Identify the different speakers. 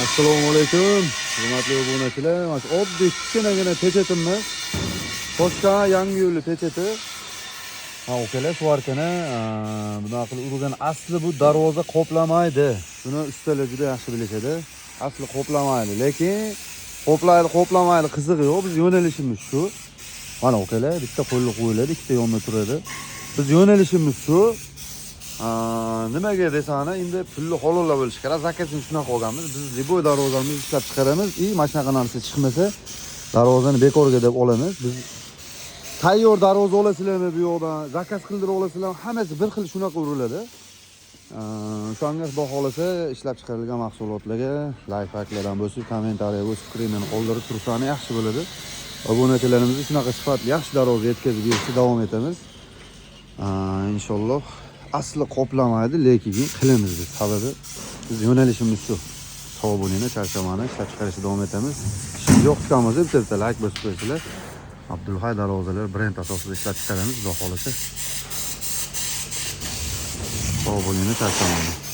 Speaker 1: Assalomu alaykum. Hurmatli obunachilar, mana shu oddiy kichkinagina pechetimni Toshka yangi yo'lli pecheti. Ha, okalar svarkani bunaqa qilib urgan. Asli bu darvoza qoplamaydi. Buni ustalar juda yaxshi bilishadi. Asli qoplamaydi, lekin qoplamaydi qizig'i yo'q. Biz yo'nalishimiz shu. Mana okalar, bitta qo'lni qo'yiladi, ikkita yonda turadi. Biz yo'nalishimiz shu. Nimaga desani, endi pulli halollar bo'lishi kerak. Zakasini shunaqa olganmiz. Biz ziboy darvozamizni ishlab chiqaramiz. Mana shunaqa narsa chiqmasa, darvozani bekorga deb olamiz. Biz tayyor darvoza olasizlarmi bu yoqdan, zakaz qildirib olasizlarmi, hammasi bir xil shunaqa uriladi. O'shanga xudo xolasa ishlab chiqarilgan mahsulotlarga layfhaklardan bo'lsa, kommentariya o'z fikringizni qoldirib tursangiz yaxshi bo'ladi. Obunachilarimizni shunaqa sifatli yaxshi darvoza yetkazib berishda davom etamiz. Inshaalloh asli qoplamaydi, lekin qilamiz biz. Sababi biz yo'nalishimiz shu. Sog' bo'linglar, charchamani ishlab chiqarishda davom etamiz. Ishimiz yoqgan bo'lsa, bitta like bosib qo'ysizlar. Abdulhay darvozalar brend asosida ishlab chiqaramiz, xudo xolasa. Sog' bo'linglar, charchamani.